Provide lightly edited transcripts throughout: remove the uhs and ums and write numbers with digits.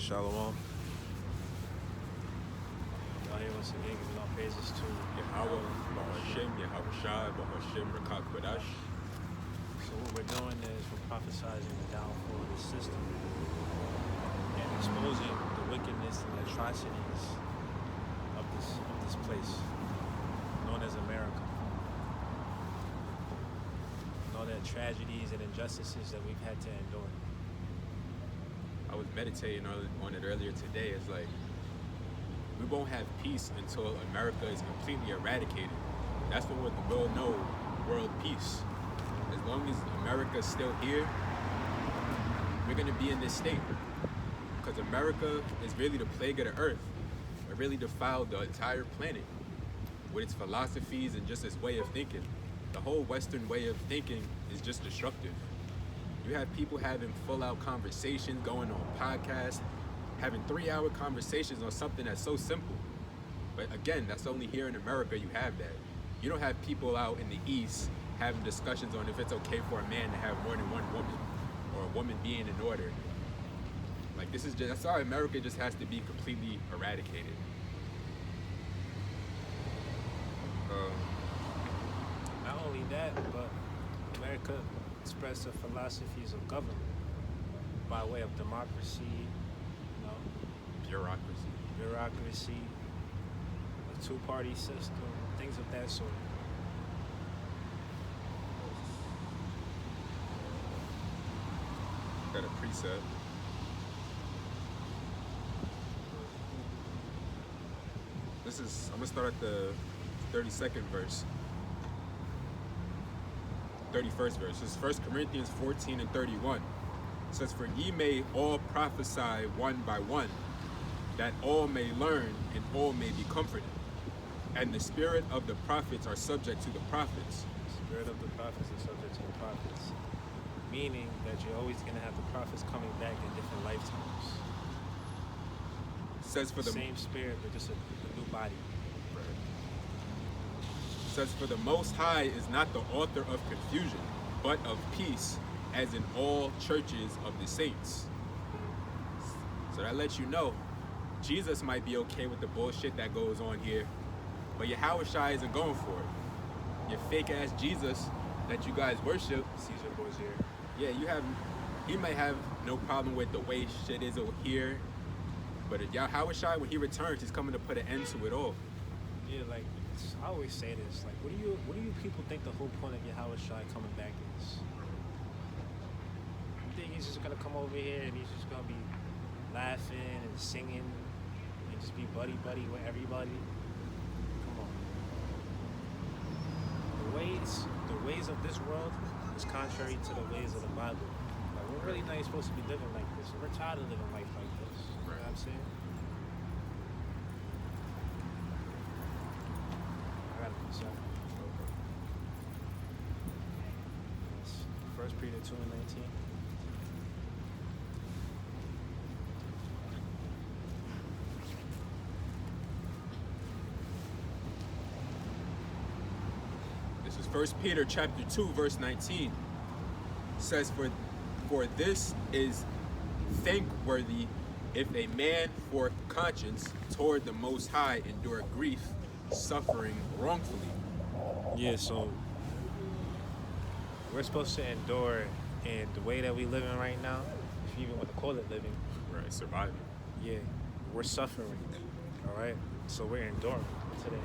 Shalom. Y'all here once again giving all praises to Yahweh, Bahashim, Yahweh Shai, Bahashim, Rakak Badash. So what we're doing is we're prophesizing the downfall of the system and exposing the wickedness and the atrocities of this place known as America. And all the tragedies and injustices that we've had to endure. I was meditating on it earlier today. It's like, we won't have peace until America is completely eradicated. That's when we'll know world peace. As long as America's still here, we're gonna be in this state. Because America is really the plague of the earth. It really defiled the entire planet with its philosophies and just its way of thinking. The whole Western way of thinking is just destructive. You have people having full-out conversations, going on podcasts, having 3-hour conversations on something that's so simple. But again, that's only here in America you have that. You don't have people out in the East having discussions on if it's okay for a man to have more than one woman, or a woman being in order. Like, this is just, that's why America just has to be completely eradicated. Not only that, but America expressed the philosophies of government by way of democracy, bureaucracy, a two-party system, things of that sort. Got a precept. I'm gonna start at the 32nd verse. 31st verse. This is 1 Corinthians 14 and 31. It says, "For ye may all prophesy one by one, that all may learn and all may be comforted. And the spirit of the prophets are subject to the prophets." The spirit of the prophets is subject to the prophets. Meaning that you're always going to have the prophets coming back in different lifetimes. It says for the same spirit, but just a new body. It says, "For the Most High is not the author of confusion, but of peace, as in all churches of the saints." So that lets you know, Jesus might be okay with the bullshit that goes on here, but Yahushua isn't going for it. Your fake ass Jesus that you guys worship, Caesar goes here. yeah, he might have no problem with the way shit is over here, but Yahushua, when he returns, he's coming to put an end to it all. Yeah, like, I always say this, like, what do you people think the whole point of Yahushua coming back is? You think he's just gonna come over here and he's just gonna be laughing and singing and just be buddy with everybody? Come on. The ways of this world is contrary to the ways of the Bible. Like, we're really not supposed to be living like this. We're tired of living life like this. You know what I'm saying? I got it. So, 1 Peter 2 and 19. This is 1 Peter chapter 2, verse 19. It says, For this is thankworthy if a man for conscience toward the Most High endure grief, suffering wrongfully. Yeah, so we're supposed to endure in the way that we living right now, if you even want to call it living. Right, surviving. Yeah, we're suffering, all right? So we're enduring to the end.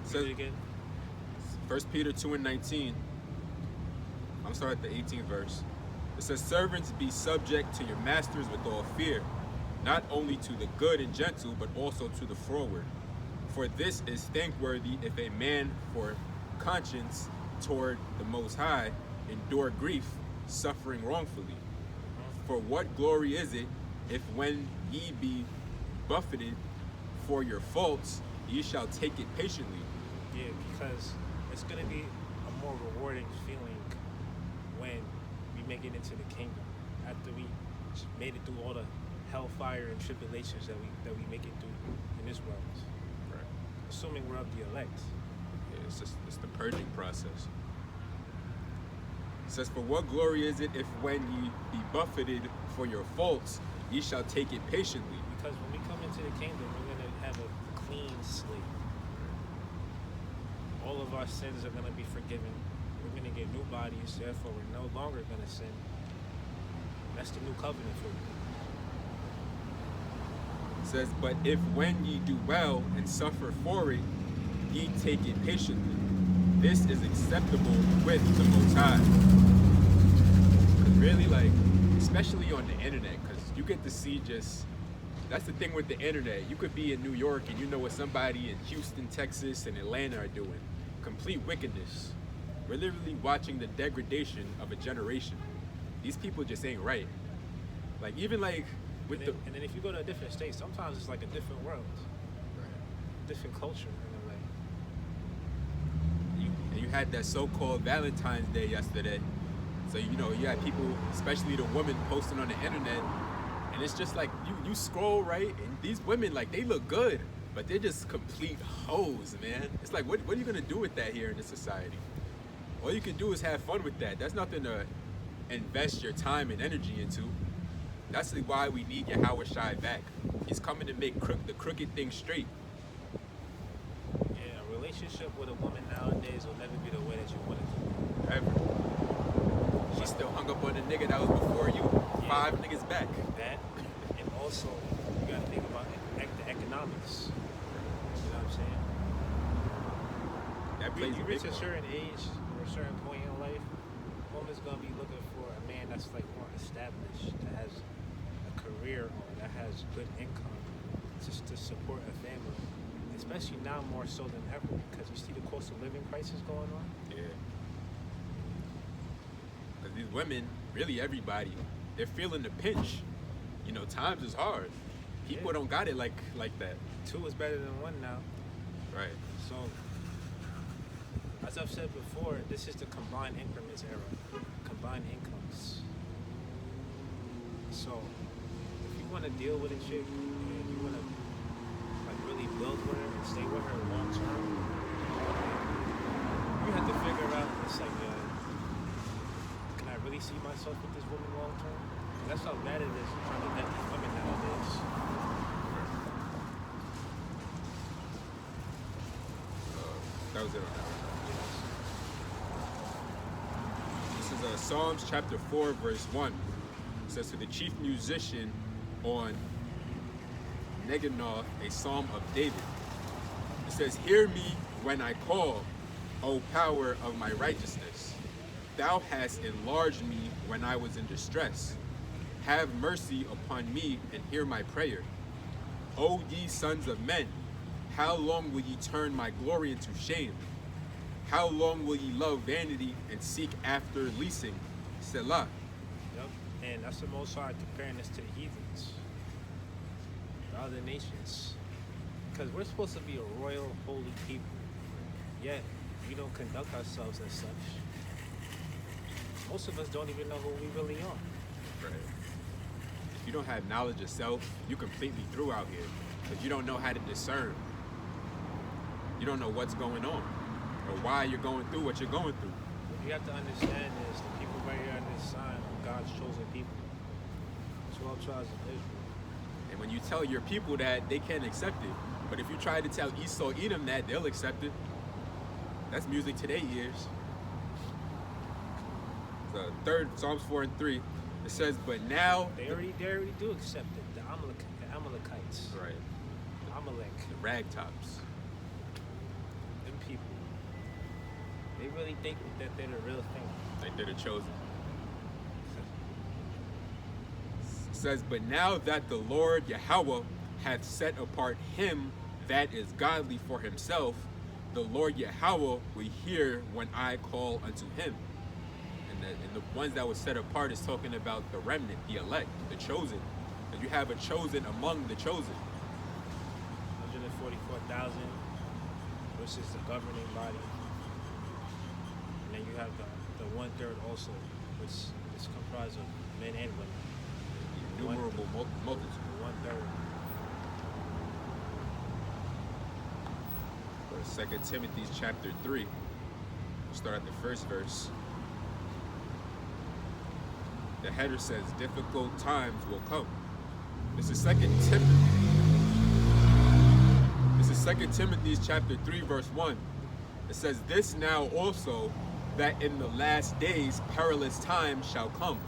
Says, Read it again. 1 Peter 2 and 19. I'm sorry, at the 18th verse. It says, "Servants, be subject to your masters with all fear, not only to the good and gentle, but also to the froward. For this is thankworthy if a man for conscience toward the Most High endure grief, suffering wrongfully. For what glory is it if when ye be buffeted for your faults, ye shall take it patiently?" Yeah, because it's going to be a more rewarding feeling when we make it into the kingdom, after we made it through all the hellfire and tribulations that we make it through in this world. Right. Assuming we're of the elect. Yeah, it's the purging process. It says, for what glory is it if when ye be buffeted for your faults, ye shall take it patiently? Because when we come into the kingdom, we're going to have a clean slate. All of our sins are going to be forgiven. We're going to get new bodies, therefore we're no longer going to sin. That's the new covenant for you. It says, but if when ye do well and suffer for it, ye take it patiently, this is acceptable with the Most High. Because really, like, especially on the internet, because you get to see just, that's the thing with the internet. You could be in New York and you know what somebody in Houston, Texas, and Atlanta are doing. Complete wickedness. We're literally watching the degradation of a generation. These people just ain't right. Like, even like with and then if you go to a different state, sometimes it's like a different world. Right. Different culture in a way. You had that so-called Valentine's Day yesterday. So, you know, you had people, especially the women, posting on the internet. And it's just like, you scroll, right? And these women, like, they look good, but they're just complete hoes, man. It's like, what are you going to do with that here in this society? All you can do is have fun with that. That's nothing to invest your time and energy into. That's why we need Yahweh Shai back. He's coming to make the crooked thing straight. Yeah, a relationship with a woman nowadays will never be the way that you want it to be. Ever. She still hung up on the nigga that was before you. Yeah. 5 niggas back. That, and also, you gotta think about the economics. You know what I'm saying? That plays you a reach big a certain age or a certain point in life, a woman's gonna be looking for a man that's like more established, that has a career or that has good income just to support a family. Especially now more so than ever, because you see the cost of living crisis going on. Yeah. Because these women, really everybody, they're feeling the pinch. You know, times is hard. People don't got it like that. 2 is better than 1 now. Right. So, as I've said before, this is the combined increments era. Combined incomes. So, if you want to deal with a chick and you want to like really build with her and stay with her long term, you have to figure out, it's like, can I really see myself with this woman long term? That's how bad it is trying to get these women nowadays. That was it on that one. This is Psalms chapter 4, verse 1. It says, to the chief musician on Neginoth, a psalm of David. It says, hear me when I call, O power of my righteousness. Thou hast enlarged me when I was in distress. Have mercy upon me and hear my prayer. O ye sons of men, how long will ye turn my glory into shame? How long will ye love vanity and seek after leasing? Selah. Yep. And that's the Most High comparing us to the heathens, the other nations. Because we're supposed to be a royal, holy people. Yet, we don't conduct ourselves as such. Most of us don't even know who we really are. Right. If you don't have knowledge of self, you're completely through out here. Because you don't know how to discern. You don't know what's going on. Or why you're going through what you're going through. What you have to understand is the people right here on this sign are God's chosen people. 12 tribes of Israel. And when you tell your people that, they can't accept it. But if you try to tell Esau, Edom that, they'll accept it. That's music to their ears. The third, Psalms 4 and 3, it says, but now... They already do accept it. The Amalekites. Right. Amalek. The ragtops. Them people. They really think that they're the real thing. Like they're the chosen. It says, but now that the Lord Yahweh hath set apart him that is godly for himself, the Lord Yahweh will hear when I call unto him. And the ones that was set apart is talking about the remnant, the elect, the chosen. That you have a chosen among the chosen. 144,000 versus the governing body. And then you have the 1/3 also, which is comprised of men and women. Innumerable multitude. 1/3. 2 Timothy chapter 3. We'll start at the first verse. The header says difficult times will come. This is Second Timothy. This is 2 Timothy chapter 3, verse 1. It says, "This now also, that in the last days perilous times shall come.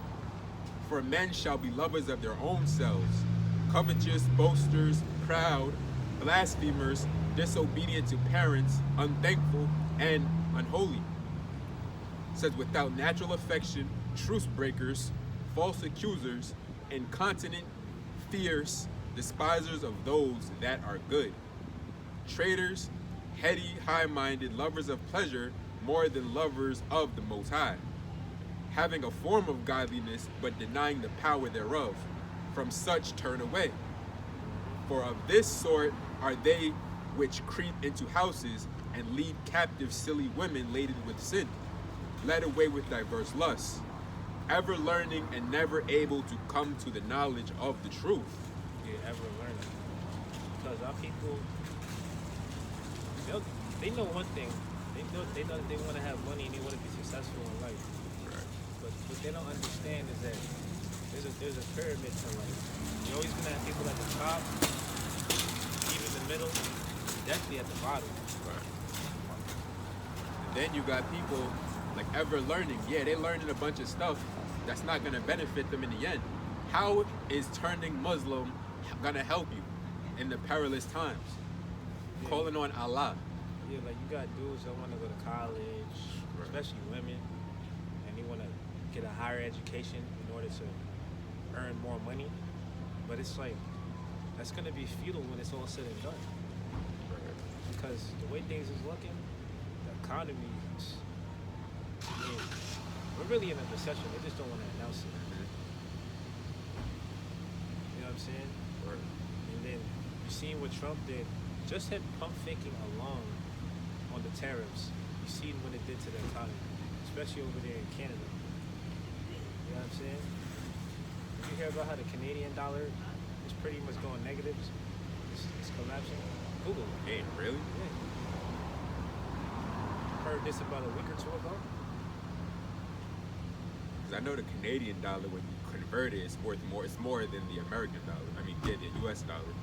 For men shall be lovers of their own selves, covetous, boasters, proud, blasphemers, disobedient to parents, unthankful, and unholy." It says, "Without natural affection, truce breakers, false accusers, incontinent, fierce, despisers of those that are good, traitors, heady, high-minded, lovers of pleasure more than lovers of the Most High, having a form of godliness, but denying the power thereof. From such turn away. For of this sort are they which creep into houses and lead captive silly women laden with sin, led away with diverse lusts, ever learning and never able to come to the knowledge of the truth." Yeah, ever learning. Because our people, they know one thing. They know that they want to have money and they want to be successful in life. Right. But what they don't understand is that there's a pyramid to life. You're always gonna have people at the top, even in the middle, definitely at the bottom. Right. And then you got people like ever learning. Yeah, they're learning a bunch of stuff that's not gonna benefit them in the end. How is turning Muslim gonna help you in the perilous times? Yeah. Calling on Allah. Yeah, like you got dudes that want to go to college, Right. especially women, and they want to get a higher education in order to earn more money. But it's like, that's going to be futile when it's all said and done. Because the way things is looking, the economy, I mean, we're really in a recession. They just don't want to announce it. You know what I'm saying? Right. And then you seen what Trump did. Just him pump faking alone on the tariffs. You seen what it did to the economy, especially over there in Canada. You know what I'm saying? Did you hear about how the Canadian dollar is pretty much going negative? It's collapsing. Google it. Hey, really? Yeah. Heard this about a week or two ago. Because I know the Canadian dollar, when you convert it, it's worth more. It's more than the American dollar. I mean, yeah, the U.S. dollar.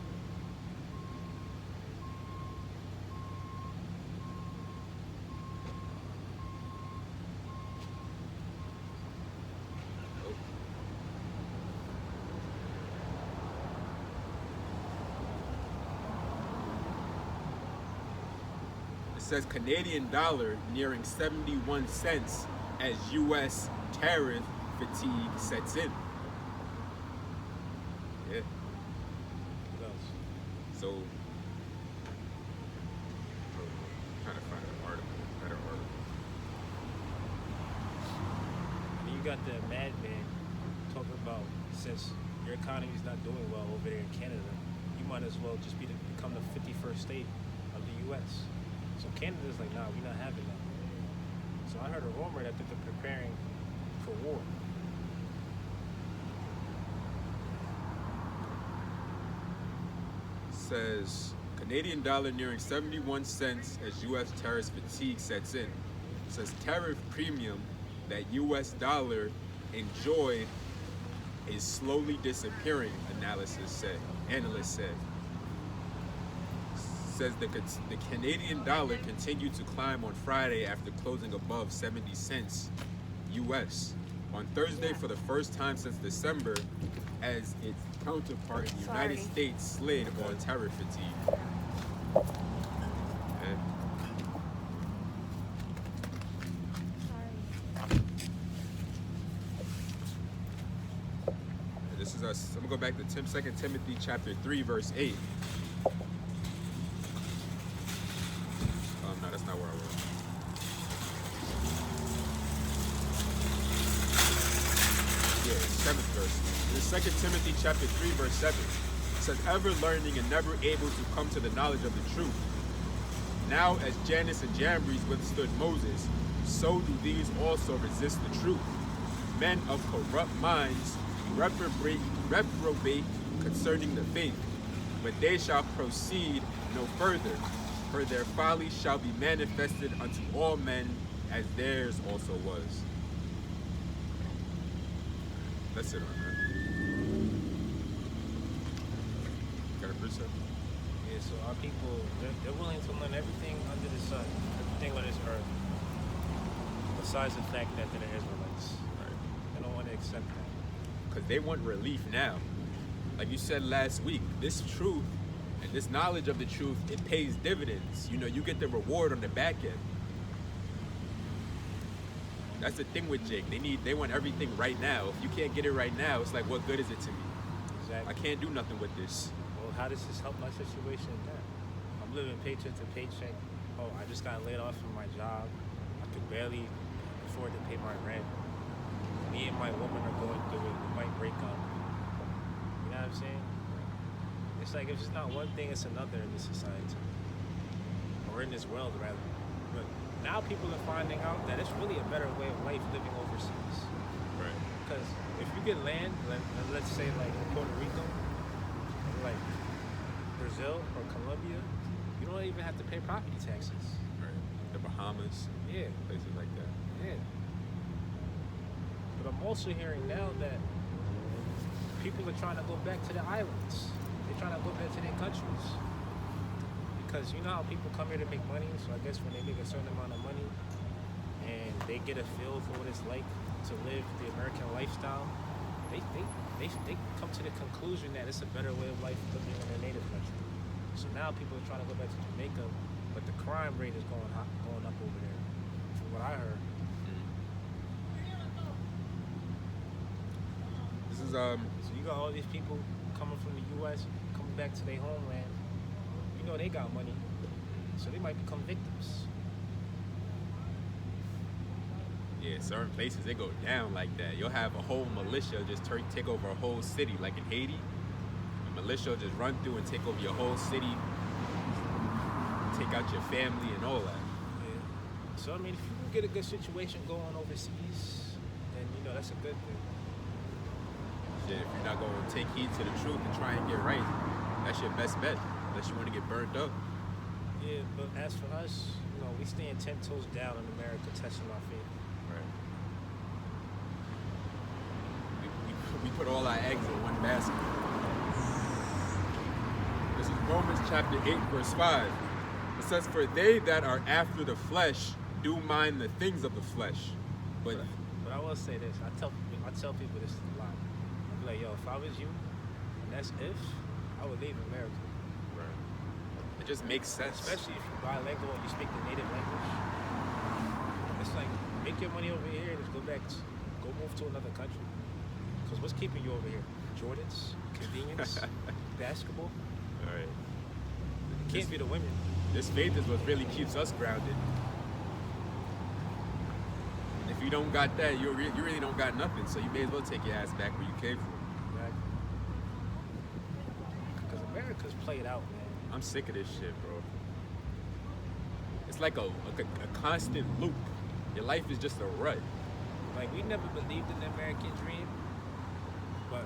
It says Canadian dollar nearing 71 cents as U.S. tariff fatigue sets in. Yeah. What else? So, I'm trying to find an article, better article. And you got the madman talking about, since your economy's not doing well over there in Canada, you might as well just become the 51st state of the U.S. So Canada's like, nah, we're not having that. So I heard a rumor that they're preparing for war. Says Canadian dollar nearing 71 cents as U.S. tariff fatigue sets in. Says tariff premium that U.S. dollar enjoyed is slowly disappearing, analysts say. Says the Canadian dollar continued to climb on Friday after closing above 70 cents U.S. on Thursday for the first time since December, as its counterpart in the United States slid on tariff fatigue. Okay. This is us. I'm gonna go back to 2 Timothy chapter 3, verse 8. No, that's not where I was. Yeah, 7th verse. In 2 Timothy chapter 3, verse 7. It says, ever learning and never able to come to the knowledge of the truth. Now as Jannes and Jambres withstood Moses, so do these also resist the truth. Men of corrupt minds reprobate concerning the faith, but they shall proceed no further, for their folly shall be manifested unto all men, as theirs also was. That's it on that. Got a precept? Yeah, so our people, they're willing to learn everything under the sun, everything on this earth, besides the fact that they're Israelites. Right. They don't want to accept that. Because they want relief now. Like you said last week, this truth and this knowledge of the truth, it pays dividends. You know, you get the reward on the back end. That's the thing with Jake. They want everything right now. If you can't get it right now, it's like, what good is it to me? Exactly. I can't do nothing with this. Well, how does this help my situation now? I'm living paycheck to paycheck. Oh, I just got laid off from my job. I could barely afford to pay my rent. Me and my woman are going through it. We might break up. You know what I'm saying? It's like if it's not one thing, it's another in this society. Or in this world, rather. But now people are finding out that it's really a better way of life living overseas. Right. Because if you get land, let's say like in Puerto Rico, or like Brazil or Colombia, you don't even have to pay property taxes. Right. The Bahamas. Yeah. Places like that. Yeah. But I'm also hearing now that people are trying to go back to the islands. They're trying to go back to their countries. Because you know how people come here to make money, so I guess when they make a certain amount of money and they get a feel for what it's like to live the American lifestyle, they come to the conclusion that it's a better way of life living in their native country. So now people are trying to go back to Jamaica, but the crime rate is going up over there, from what I heard. This is So you got all these people coming from the U.S., coming back to their homeland. You know they got money, so they might become victims. Yeah, certain places they go down like that. You'll have a whole militia just take over a whole city, like in Haiti. The militia will just run through and take over your whole city, take out your family and all that. Yeah. So I mean, if you can get a good situation going overseas, then you know that's a good thing. Shit, if you're not going to take heed to the truth and try and get right, that's your best bet. Unless you want to get burned up. Yeah, but as for us, you know, we stand 10 toes down in America, testing our faith. Right. We put all our eggs in one basket. This is Romans chapter 8, verse 5. It says, "For they that are after the flesh do mind the things of the flesh." But I will say this. I tell people this a lot. I'm like, yo, if I was you, and that's if, I would leave America. it just makes sense. Especially if you're bilingual and you speak the native language. It's like, make your money over here and just go move to another country. Because what's keeping you over here? Jordans, convenience, basketball. All right. It can't be the women. This faith is what really keeps us grounded. And if you don't got that, you really don't got nothing. So you may as well take your ass back where you came from. Exactly. Because America's played out, man. I'm sick of this shit, bro. It's like a constant loop. Your life is just a rut. Like, we never believed in the American dream, but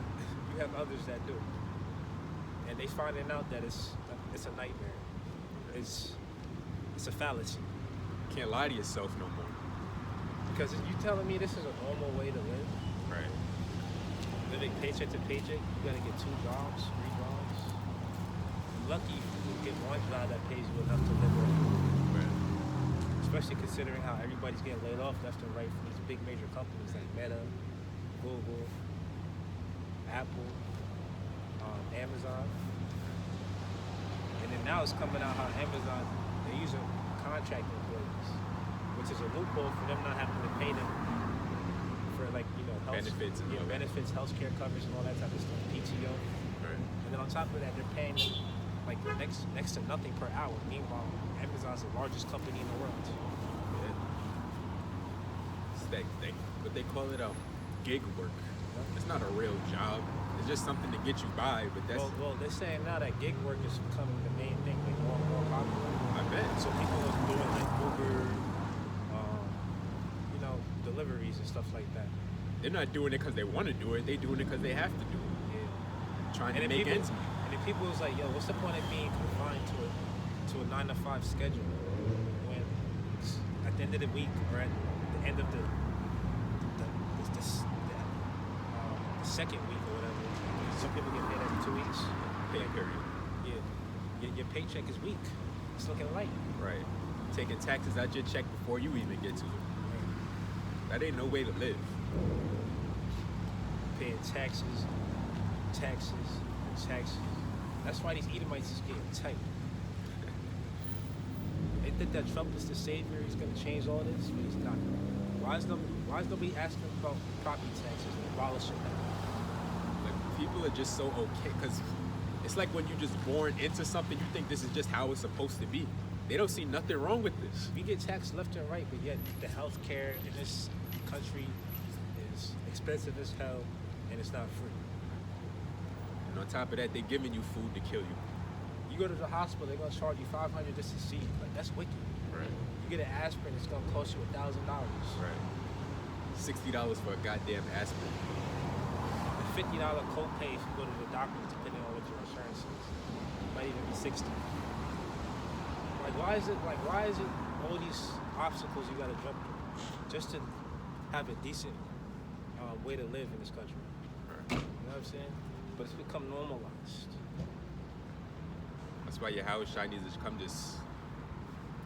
you have others that do. And they finding out that it's a nightmare. It's a fallacy. You can't lie to yourself no more. Because you telling me this is a normal way to live? Right. Living paycheck to paycheck, you gotta get 2 jobs, 3 jobs. You're lucky if you get one job that pays you enough to live on. Right. Especially considering how everybody's getting laid off left and right from these big major companies like Meta, Google, Apple, Amazon. And then now it's coming out how Amazon, they're using contract employees, which is a loophole for them not having to pay them for, like, you know, health Benefits and all that. benefits, healthcare coverage and all that type of stuff, PTO. Right. And then on top of that, they're paying them like next to nothing per hour. Meanwhile, Amazon's the largest company in the world. Yeah. It's what they call it, gig work. It's not a real job. It's just something to get you by. But that's Well, they're saying now that gig work is becoming the main thing, like more and more popular. I bet. So people are doing like Uber, you know, deliveries and stuff like that. They're not doing it because they want to do it. They're doing it because they have to do it. Yeah. Trying And to then make people, ends meet. and then people was like, yo, what's the point of being confined to a 9-to-5 schedule when at the end of the week or at the end of the second week or whatever. Some people get paid every 2 weeks. Pay period. Yeah, your paycheck is weak. It's looking light. Right. Taking taxes out your check before you even get to it. That ain't no way to live. Paying taxes, taxes, and taxes. That's why these Edomites is getting tight. They think that Trump is the savior. He's gonna change all this, but he's not. Why is nobody asking about property taxes and abolishing that? Like, people are just so okay, because it's like when you're just born into something, you think this is just how it's supposed to be. They don't see nothing wrong with this. We get taxed left and right, but yet the health care in this country is expensive as hell, and it's not free. And on top of that, they're giving you food to kill you. You go to the hospital, they're gonna charge you $500 just to see you. Like, that's wicked. Right. You get an aspirin, it's gonna cost you $1,000. Right. $60 for a goddamn aspirin. A $50 copay if you go to the doctor, depending on what your insurance is. It might even be 60. Why is it all these obstacles you gotta jump through just to have a decent way to live in this country? Right. You know what I'm saying? But it's become normalized. That's why Yahweh Shai needs to come just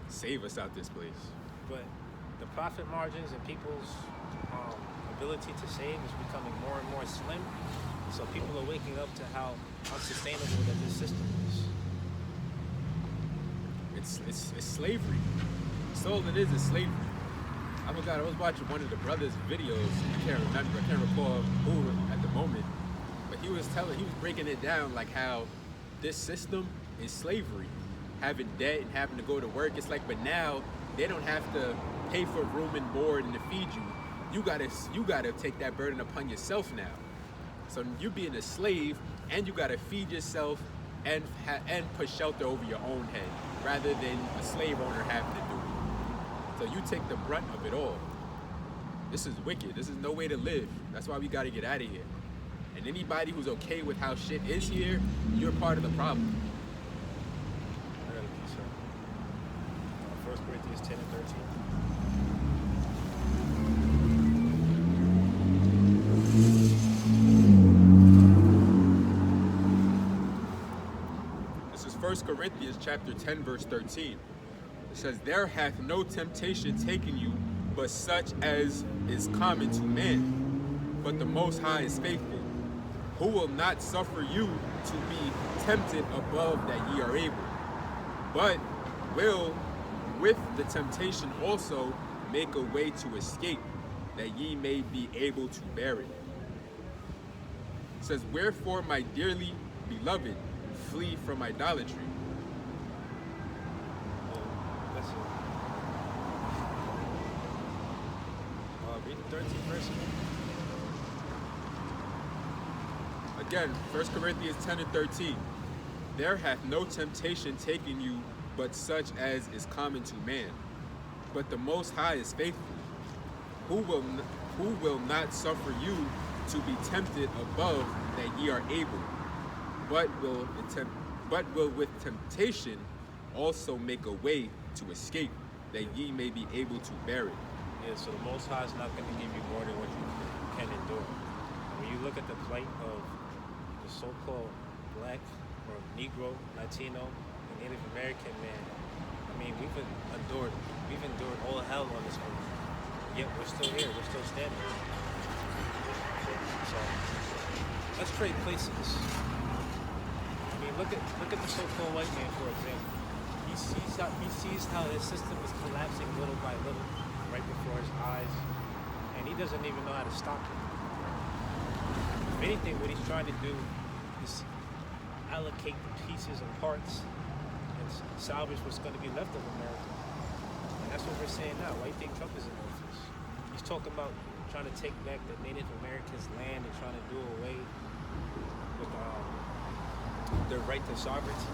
save us out this place. But the profit margins and people's ability to save is becoming more and more slim. So people are waking up to how unsustainable that this system is. It's slavery. That's all it is slavery. I forgot, I was watching one of the brothers' videos. I can't recall who at the moment. But he was breaking it down like how this system is slavery. Having debt and having to go to work. It's like, but now they don't have to pay for room and board and to feed you. You gotta take that burden upon yourself now. So you being a slave and you gotta feed yourself and put shelter over your own head, rather than a slave owner having to do it. So you take the brunt of it all. This is wicked. This is no way to live. That's why we gotta get out of here. And anybody who's okay with how shit is here, you're part of the problem. I gotta be sure. 1 Corinthians 10 and 13. This is 1 Corinthians chapter 10, verse 13. It says, "There hath no temptation taken you, but such as is common to man. But the Most High is faithful, who will not suffer you to be tempted above that ye are able, but will with the temptation also make a way to escape, that ye may be able to bear it." It says, "Wherefore, my dearly beloved, flee from idolatry." Let's see. Read the 13th verse again. Again, 1 Corinthians 10 and 13. "There hath no temptation taken you, but such as is common to man. But the Most High is faithful, who will not suffer you to be tempted above that ye are able, but will with temptation also make a way to escape, that ye may be able to bear it." Yeah, so the Most High is not going to give you more than what you can endure. When you look at the plight of the so-called black or Negro, Latino, and Native American man, I mean, we've endured all hell on this earth. Yet we're still here, we're still standing. So let's trade places. I mean, look at the so-called white man, for example. He sees how his system is collapsing little by little, right before his eyes, and he doesn't even know how to stop it. If anything, what he's trying to do is allocate the pieces and parts and salvage what's going to be left of America. And that's what we're saying now. Why do you think Trump is in office? He's talking about trying to take back the Native Americans' land and trying to do away with their right to sovereignty,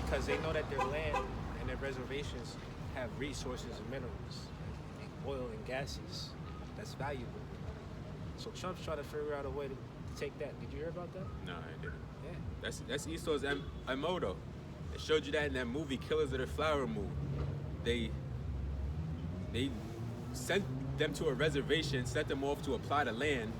because they know that their land and their reservations have resources and minerals, and oil and gases that's valuable. So Trump's trying to figure out a way to take that. Did you hear about that? No, I didn't. Yeah. That's Esau's MO though. It showed you that in that movie, Killers of the Flower Moon. They sent them to a reservation, sent them off to a plot of land,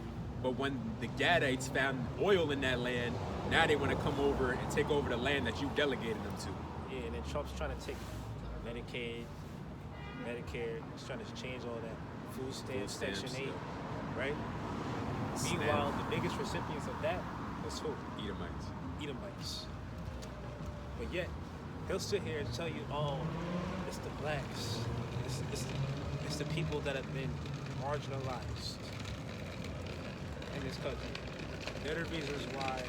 But when the Gadites found oil in that land, now they want to come over and take over the land that you delegated them to. Yeah, and then Trump's trying to take Medicaid, Medicare. He's trying to change all that. Food stamps, Section 8, right? Meanwhile, the biggest recipients of that was who? Edomites. Edomites. But yet, he'll sit here and tell you, oh, it's the blacks. It's the people that have been marginalized in this country. They're the reasons why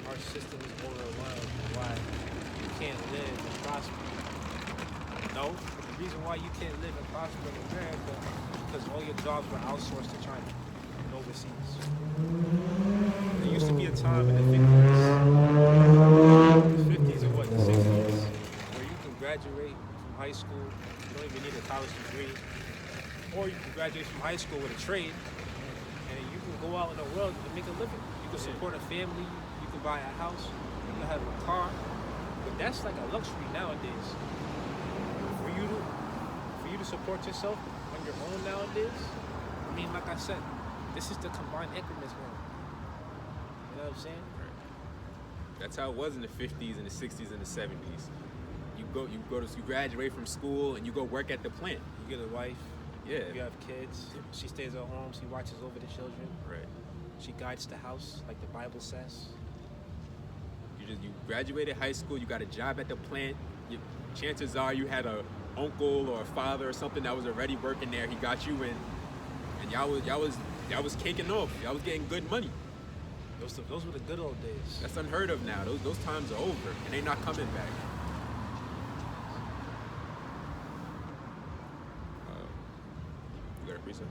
our system is overwhelmed, why you can't live and prosper. No, the reason why you can't live and prosper in America is because all your jobs were outsourced to China and overseas. There used to be a time in the 50s or what, the 60s, where you can graduate from high school, you don't even need a college degree, or you can graduate from high school with a trade, and you can go out in the world and make a living. You can support a family, you can buy a house, you can have a car, but that's like a luxury nowadays. For you to support yourself on your own nowadays, I mean, like I said, this is the combined increments world. You know what I'm saying? That's how it was in the 50s and the 60s and the 70s. You graduate from school and you go work at the plant. You get a wife. Yeah. You have kids. She stays at home. She watches over the children. Right. She guides the house, like the Bible says. You graduated high school. You got a job at the plant. Chances are you had a uncle or a father or something that was already working there. He got you in, and y'all was caking off. Y'all was getting good money. Those were the good old days. That's unheard of now. Those times are over, and they're not coming back. You got a preset?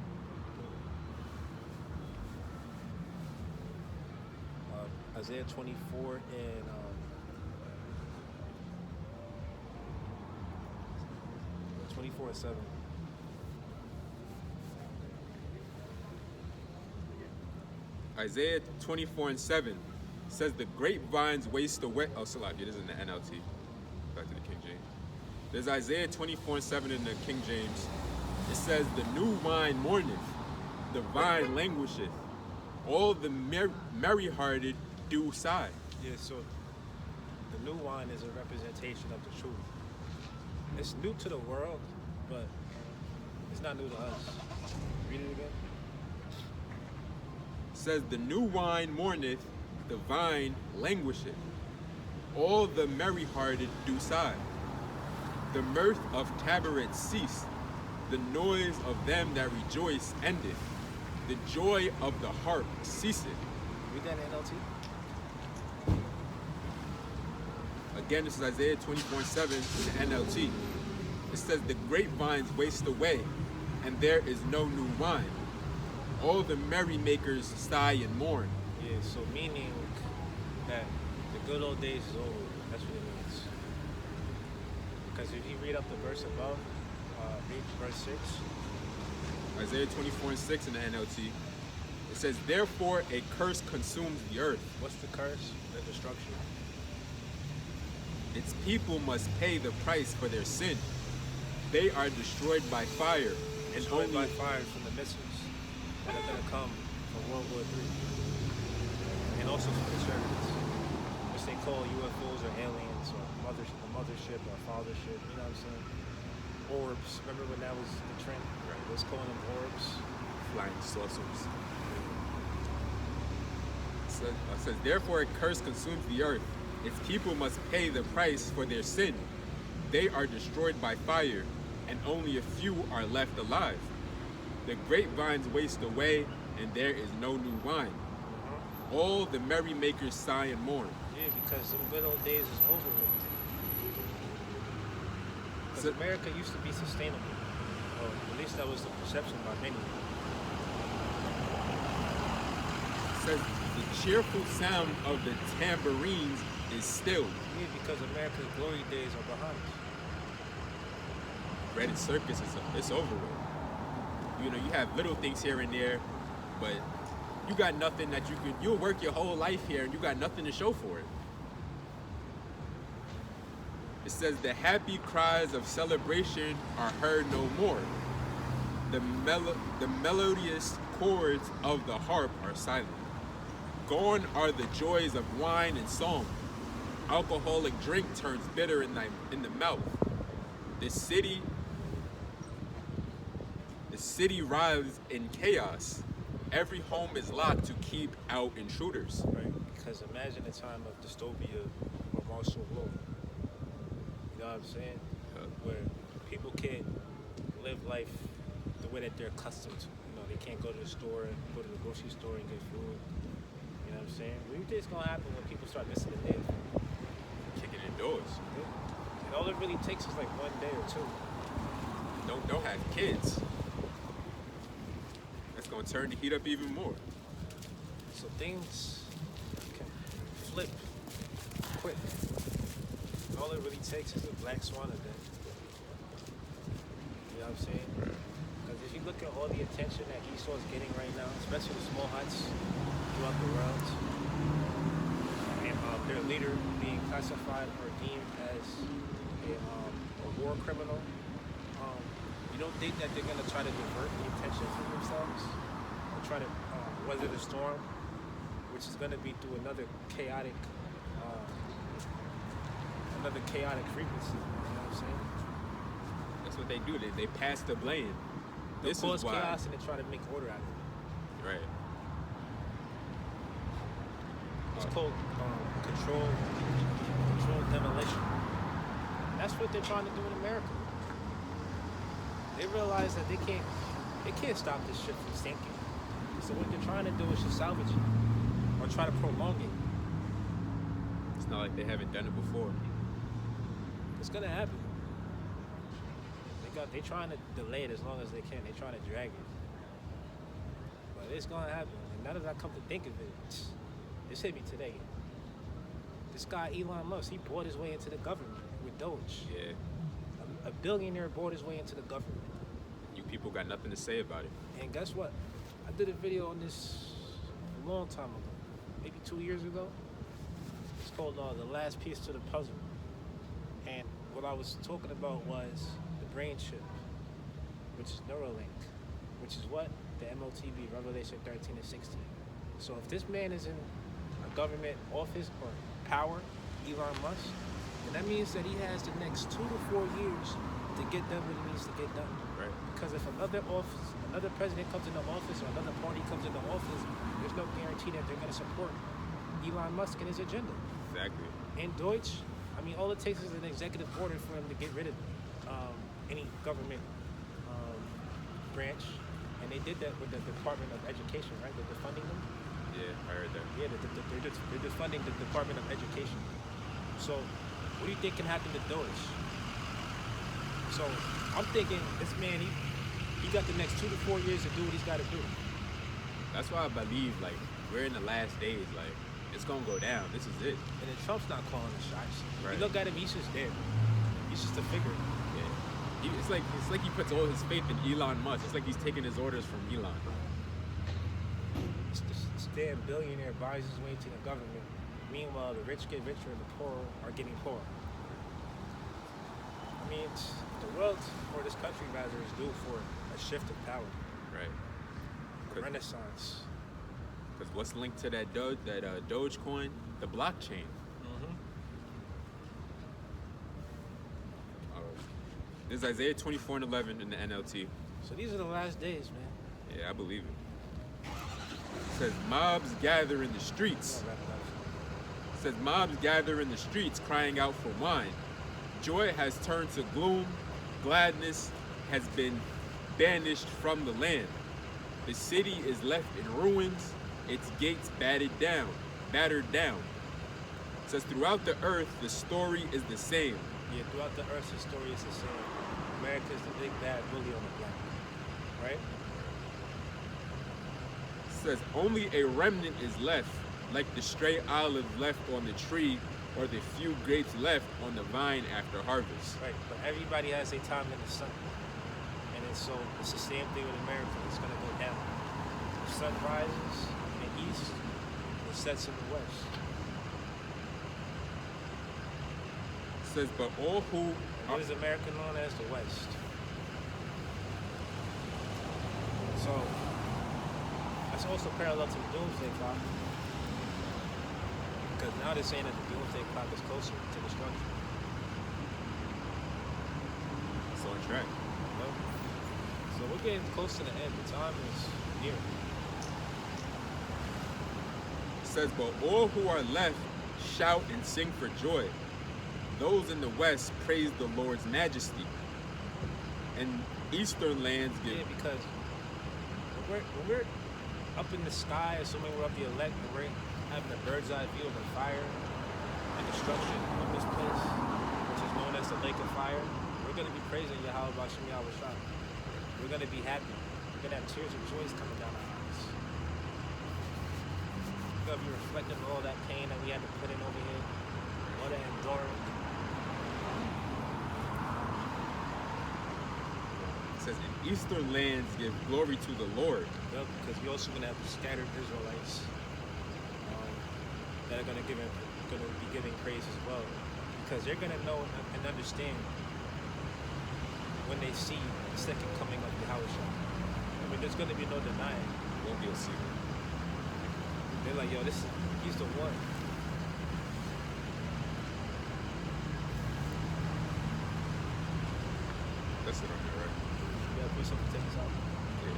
Isaiah 24 and 24:7. Isaiah 24:7 says the grapevines waste away. Oh, Salaki, this is in the NLT. Back to the King James. There's Isaiah 24:7 in the King James. It says, the new wine mourneth, the vine languisheth, all the merry-hearted do sigh. Yeah, so the new wine is a representation of the truth. It's new to the world, but it's not new to us. Read it again. Says the new wine mourneth, the vine languisheth, all the merry-hearted do sigh. The mirth of taberets ceased, the noise of them that rejoice endeth, the joy of the harp ceaseth. Read that in NLT. Again, this is Isaiah 24:7 in the NLT. It says the grapevines waste away, and there is no new wine. All the merrymakers sigh and mourn. Yeah, so meaning that the good old days is over. That's what it means. Because if you read up the verse above, read verse 6. Isaiah 24:6 in the NLT. It says, therefore a curse consumes the earth. What's the curse? The destruction. Its people must pay the price for their sin. They are destroyed by fire, and Destroyed only by fire from the missiles that are going to come from World War III. And also from the servants, which they call UFOs or aliens or the mothership or fathership, you know what I'm saying? Orbs. Remember when that was the trend? Right. It was calling them orbs. flying saucers. It says, therefore a curse consumes the earth. Its people must pay the price for their sin. They are destroyed by fire, and only a few are left alive. The grapevines waste away, and there is no new wine. All the merrymakers sigh and mourn. Yeah, because the good old days is over with. Because America used to be sustainable. Or at least that was the perception by many. It says, the cheerful sound of the tambourines is stilled. Yeah, because America's glory days are behind us. Red Circus it's over with. You know, you have little things here and there, but you got nothing that you'll work your whole life here and you got nothing to show for it. It says the happy cries of celebration are heard no more. The melodious chords of the harp are silent. Gone are the joys of wine and song. Alcoholic drink turns bitter in the mouth. The city writhes in chaos. Every home is locked to keep out intruders. Right? Because imagine a time of dystopia or martial law. You know what I'm saying? Where people can't live life the way that they're accustomed to. You know, they can't go to the store, go to the grocery store and get food. You know what I'm saying? What do you think is gonna happen when people start missing the day? Kicking indoors. Yeah. And all it really takes is like one day or two. Don't have kids. That's gonna turn the heat up even more. So things can flip quick. And all it really takes is a black swan event. You know what I'm saying? Because if you look at all the attention that Esau is getting right now, especially the small huts throughout the world, and their leader being classified or deemed as a war criminal, you don't think that they're going to try to divert the attention from themselves or try to weather the storm, which is going to be through another chaotic frequency. You know what I'm saying? That's what they do. They pass the blame. They'll This cause is why. chaos and they try to make order out of it. Right. It's called controlled demolition. And that's what they're trying to do in America. They realize that they can't stop this shit from sinking. So what they're trying to do is just salvage it or try to prolong it. It's not like they haven't done it before. It's gonna happen. They're trying to delay it as long as they can. They're trying to drag it. But it's gonna happen. And now that I come to think of it, this hit me today. This guy Elon Musk, he bought his way into the government with Doge. Yeah. A billionaire bought his way into the government. You people got nothing to say about it. And guess what? I did a video on this a long time ago, maybe 2 years ago. It's called The Last Piece to the Puzzle. And what I was talking about was the brain chip, which is Neuralink, which is what? The MOTB, Revelation 13 and 16. So if this man is in a government office or power, Elon Musk, then that means that he has the next 2 to 4 years to get done what he needs to get done. Right. Because if another president comes into office or another party comes into office, there's no guarantee that they're going to support Elon Musk and his agenda. Exactly. In Deutsch, I mean, all it takes is an executive order for him to get rid of any government branch. And they did that with the Department of Education, right? They're defunding them. Yeah, I heard that. Yeah, they're defunding the Department of Education. So, what do you think can happen to Deutsch? So, I'm thinking this man, he got the next 2 to 4 years to do what he's got to do. That's why I believe, like, we're in the last days. Like, it's gonna go down. This is it. And then Trump's not calling the shots. Right. You look at him, he's just there. He's just a figure. Yeah. It's like he puts all his faith in Elon Musk. It's like he's taking his orders from Elon. This damn billionaire buys his way to the government. Meanwhile, the rich get richer and the poor are getting poorer. I mean, the world, or this country rather, is due for a shift of power. Right. A renaissance. Because what's linked to that Dogecoin? The blockchain. Mm-hmm. This is Isaiah 24:11 in the NLT. So these are the last days, man. Yeah, I believe it. It says mobs gather in the streets. It says mobs gather in the streets crying out for wine. Joy has turned to gloom. Gladness has been banished from the land. The city is left in ruins. Its gates battered down. It says throughout the earth the story is the same. Yeah, throughout the earth, the story is the same. America's the big bad bully on the block, right? It says only a remnant is left, like the stray olive left on the tree, or the few grapes left on the vine after harvest. Right, but everybody has a time in the sun. And it's the same thing with America. It's going to go down. The sun rises in the east, it sets in the west. It says, but all who... What is America known as? The West. So, That's also parallel to the doomsday clock. Because now they're saying that the doomsday clock is closer to destruction. It's on track. You know? So we're getting close to the end. The time is near. It says, but all who are left shout and sing for joy. Those in the west praise the Lord's majesty. And eastern lands give... Yeah, because when we're up in the sky, assuming we're up the elect, and we're having a bird's eye view of the fire and destruction of this place, which is known as the lake of fire, we're going to be praising Yahweh Bashim Yahweh Shah. We're going to be happy. We're going to have tears of joy coming down our eyes. We're going to be reflecting on all that pain that we had to put in over here, all that enduring. It says, in eastern lands give glory to the Lord. Yep, because we're also going to have the scattered Israelites that are going to be giving praise as well, because they're going to know and understand when they see the second coming of Yahweh. I mean, there's going to be no denying. Won't be a secret. They're like, yo, he's the one. That's it on there, right? Yeah, please don't take us out. Yeah.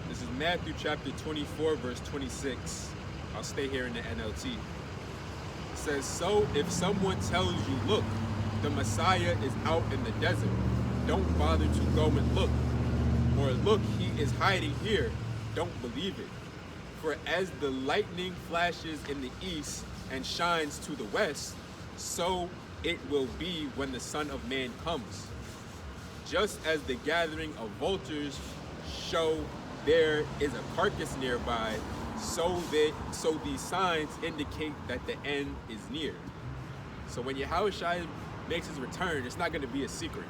This is Matthew chapter 24, verse 26. I'll stay here in the NLT. It says, so if someone tells you, look, the Messiah is out in the desert, don't bother to go and look. Or look, he is hiding here, don't believe it. For as the lightning flashes in the east and shines to the west, so it will be when the Son of Man comes. Just as the gathering of vultures show there is a carcass nearby, so these signs indicate that the end is near. So when Yahushua makes his return, it's not going to be a secret.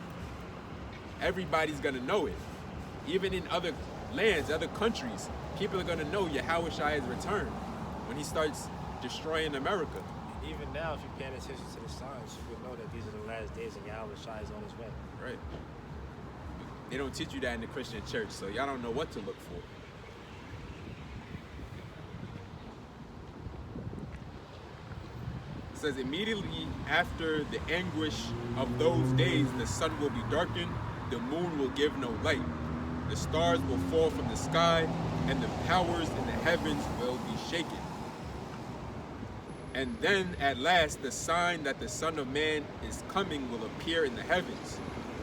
Everybody's going to know it. Even in other lands, other countries, people are going to know Yahushua's return when he starts destroying America. Even now, if you're paying attention to the signs, you would know that these are the last days and Yahweh is on his way. Right. They don't teach you that in the Christian church, so y'all don't know what to look for. It says, immediately after the anguish of those days, the sun will be darkened, the moon will give no light. The stars will fall from the sky, and the powers in the heavens will be shaken. And then at last the sign that the Son of Man is coming will appear in the heavens,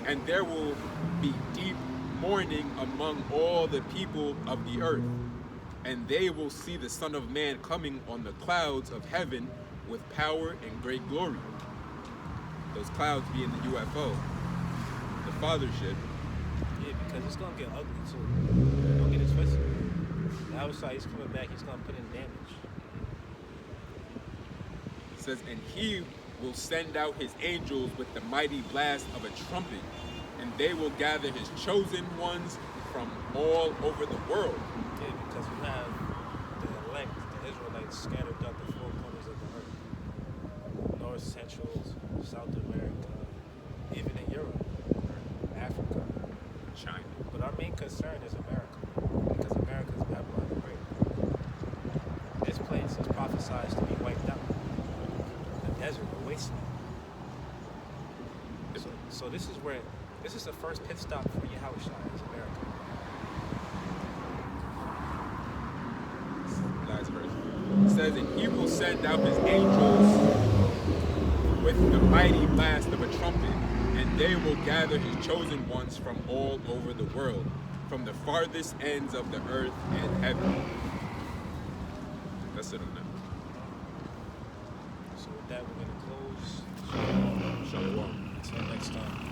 and there will be deep mourning among all the people of the earth. And they will see the Son of Man coming on the clouds of heaven with power and great glory. Those clouds being the UFO, the fathership. Yeah, because it's going to get ugly too. Don't get it twisted. The outside, he's coming back, he's going to put in damage. It says, and he will send out his angels with the mighty blast of a trumpet, and they will gather his chosen ones from all over the world. Yeah, because we have the elect, the Israelites scattered throughout the four corners of the earth. North, Central, South America, even in Europe, Africa, China. But our main concern is America, because America is Babylon the Great. This place is prophesied to be wiped out. The desert, a wasteland. So this is the first pit stop for Yahushua, is America. Last verse. It says, and he will send out his angels with the mighty blast of a trumpet, and they will gather his chosen ones from all over the world, from the farthest ends of the earth and heaven. That's it on that. So with that, we're going to close. Shalom. Until next time.